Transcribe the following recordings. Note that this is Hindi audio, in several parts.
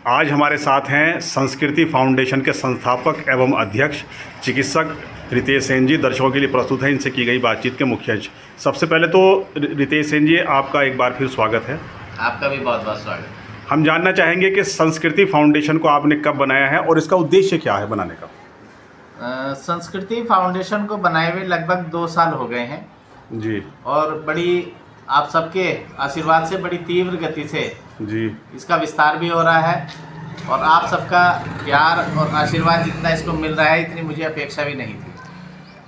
आज हमारे साथ हैं संस्कृति फाउंडेशन के संस्थापक एवं अध्यक्ष चिकित्सक रितेश सेन जी। दर्शकों के लिए प्रस्तुत है इनसे की गई बातचीत के मुख्य अंश। सबसे पहले तो रितेश सेन जी, आपका एक बार फिर स्वागत है। आपका भी बहुत बहुत स्वागत। हम जानना चाहेंगे कि संस्कृति फाउंडेशन को आपने कब बनाया है और इसका उद्देश्य क्या है बनाने का? संस्कृति फाउंडेशन को बनाए हुए लगभग 2 साल हो गए हैं जी। और बड़ी आप सबके आशीर्वाद से बड़ी तीव्र गति से जी इसका विस्तार भी हो रहा है और आप सबका प्यार और आशीर्वाद जितना इसको मिल रहा है इतनी मुझे अपेक्षा भी नहीं थी।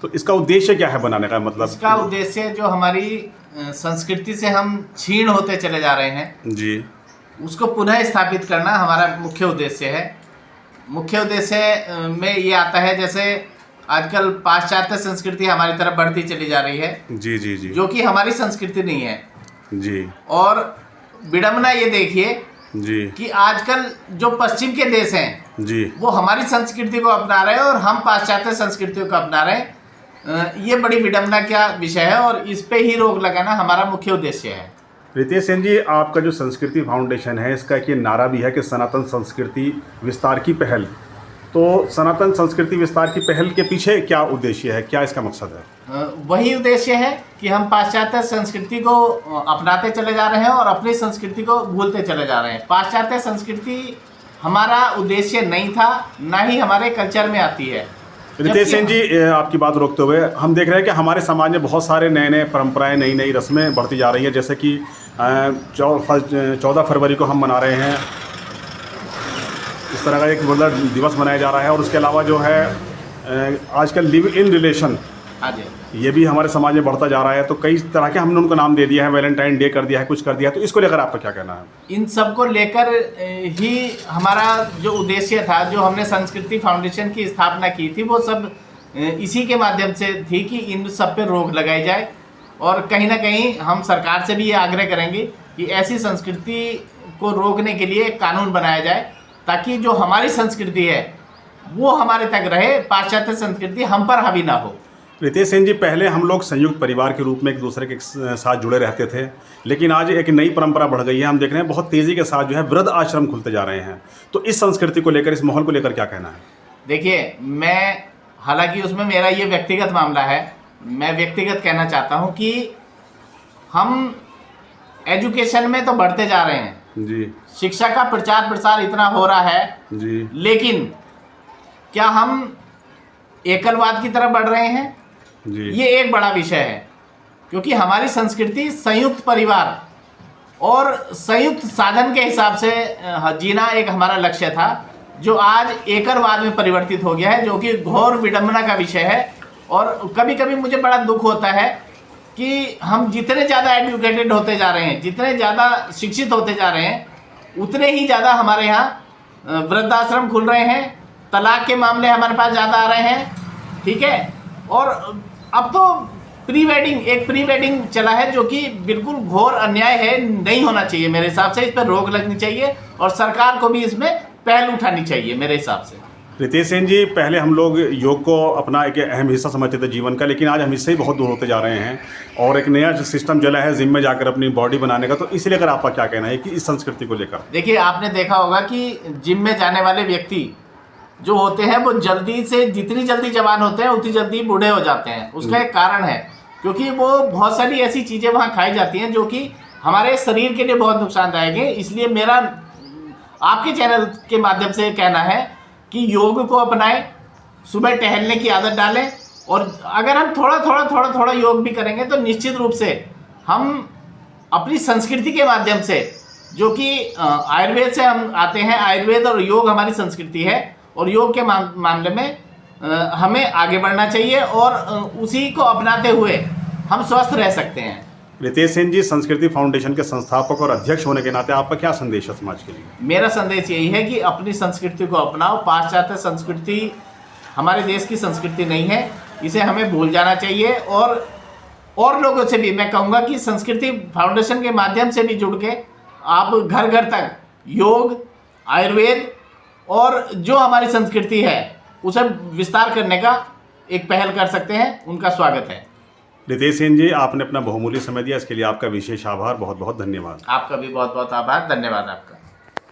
तो इसका उद्देश्य क्या है बनाने का? मतलब इसका उद्देश्य जो हमारी संस्कृति से हम क्षीण होते चले जा रहे हैं जी, उसको पुनः स्थापित करना हमारा मुख्य उद्देश्य है। मुख्य उद्देश्य में ये आता है, जैसे आजकल पाश्चात्य संस्कृति हमारी तरफ बढ़ती चली जा रही है जी जी जी, जो कि हमारी संस्कृति नहीं है जी। और विडंबना ये देखिए जी कि आजकल जो पश्चिम के देश हैं जी, वो हमारी संस्कृति को अपना रहे हैं और हम पाश्चात्य संस्कृति को अपना रहे हैं। ये बड़ी विडंबना का विषय है और इस पे ही रोक लगाना हमारा मुख्य उद्देश्य है। रितेश सेन जी, आपका जो संस्कृति फाउंडेशन है इसका एक ये नारा भी है कि सनातन संस्कृति विस्तार की पहल। तो सनातन संस्कृति विस्तार की पहल के पीछे क्या उद्देश्य है, क्या इसका मकसद है? वही उद्देश्य है कि हम पाश्चात्य संस्कृति को अपनाते चले जा रहे हैं और अपनी संस्कृति को भूलते चले जा रहे हैं। पाश्चात्य संस्कृति हमारा उद्देश्य नहीं था, ना ही हमारे कल्चर में आती है। रितेश सेन जी, आपकी बात रोकते हुए हम देख रहे हैं कि हमारे समाज में बहुत सारे नए नए परंपराएं, नई नई रस्में बढ़ती जा रही हैं। जैसे कि 14 फरवरी को हम मना रहे हैं, इस तरह का एक मतलब दिवस मनाया जा रहा है। और उसके अलावा जो है आजकल लिव इन रिलेशन, ये भी हमारे समाज में बढ़ता जा रहा है। तो कई तरह के हमने उनको नाम दे दिया है, वैलेंटाइन डे कर दिया है, कुछ कर दिया है। तो इसको लेकर आपका क्या कहना है? इन सब को लेकर ही हमारा जो उद्देश्य था, जो हमने संस्कृति फाउंडेशन की स्थापना की थी, वो सब इसी के माध्यम से थी कि इन सब पे रोक लगाई जाए। और कहीं ना कहीं हम सरकार से भी ये आग्रह करेंगे कि ऐसी संस्कृति को रोकने के लिए एक कानून बनाया जाए ताकि जो हमारी संस्कृति है वो हमारे तक रहे, पाश्चात्य संस्कृति हम पर हावी ना हो। रितेश सेन जी, पहले हम लोग संयुक्त परिवार के रूप में एक दूसरे के साथ जुड़े रहते थे, लेकिन आज एक नई परंपरा बढ़ गई है। हम देख रहे हैं बहुत तेज़ी के साथ जो है वृद्ध आश्रम खुलते जा रहे हैं। तो इस संस्कृति को लेकर, इस माहौल को लेकर क्या कहना है? देखिए, मैं हालांकि उसमें मेरा ये व्यक्तिगत मामला है, मैं व्यक्तिगत कहना चाहता हूँ कि हम एजुकेशन में तो बढ़ते जा रहे हैं जी, शिक्षा का प्रचार प्रसार इतना हो रहा है जी, लेकिन क्या हम एकलवाद की तरफ बढ़ रहे हैं? जी। ये एक बड़ा विषय है, क्योंकि हमारी संस्कृति संयुक्त परिवार और संयुक्त साधन के हिसाब से जीना एक हमारा लक्ष्य था, जो आज एकलवाद में परिवर्तित हो गया है, जो कि घोर विडंबना का विषय है। और कभी कभी मुझे बड़ा दुख होता है कि हम जितने ज़्यादा एजुकेटेड होते जा रहे हैं, जितने ज़्यादा शिक्षित होते जा रहे हैं, उतने ही ज़्यादा हमारे यहाँ वृद्धाश्रम खुल रहे हैं, तलाक के मामले हमारे पास ज़्यादा आ रहे हैं, ठीक है। और अब तो प्री वेडिंग चला है, जो कि बिल्कुल घोर अन्याय है, नहीं होना चाहिए मेरे हिसाब से। इस पर रोक लगनी चाहिए और सरकार को भी इसमें पहल उठानी चाहिए मेरे हिसाब से। रितेश सेन जी, पहले हम लोग योग को अपना एक अहम हिस्सा समझते थे जीवन का, लेकिन आज हम इससे ही बहुत दूर होते जा रहे हैं और एक नया सिस्टम चला है जिम में जाकर अपनी बॉडी बनाने का। तो इसी लेकर आपका क्या कहना है कि इस संस्कृति को लेकर? देखिए, आपने देखा होगा कि जिम में जाने वाले व्यक्ति जो होते हैं वो जल्दी से, जितनी जल्दी जवान होते हैं उतनी जल्दी बूढ़े हो जाते हैं। उसका एक कारण है, क्योंकि वो बहुत सारी ऐसी चीज़ें वहाँ खाई जाती हैं जो कि हमारे शरीर के लिए बहुत नुकसानदायक है। इसलिए मेरा आपके चैनल के माध्यम से कहना है कि योग को अपनाएं, सुबह टहलने की आदत डालें, और अगर हम थोड़ा योग भी करेंगे तो निश्चित रूप से हम अपनी संस्कृति के माध्यम से, जो कि आयुर्वेद से हम आते हैं, आयुर्वेद और योग हमारी संस्कृति है, और योग के मामले में हमें आगे बढ़ना चाहिए और उसी को अपनाते हुए हम स्वस्थ रह सकते हैं। रितेश सेन जी, संस्कृति फाउंडेशन के संस्थापक और अध्यक्ष होने के नाते आपका क्या संदेश है समाज के लिए? मेरा संदेश यही है कि अपनी संस्कृति को अपनाओ। पाश्चात्य संस्कृति हमारे देश की संस्कृति नहीं है, इसे हमें भूल जाना चाहिए। और लोगों से भी मैं कहूँगा कि संस्कृति फाउंडेशन के माध्यम से भी जुड़ के आप घर घर तक योग, आयुर्वेद और जो हमारी संस्कृति है उसे विस्तार करने का एक पहल कर सकते हैं। उनका स्वागत है। रितेश सेन जी, आपने अपना बहुमूल्य समय दिया, इसके लिए आपका विशेष आभार, बहुत बहुत धन्यवाद। आपका भी बहुत बहुत आभार, धन्यवाद आपका।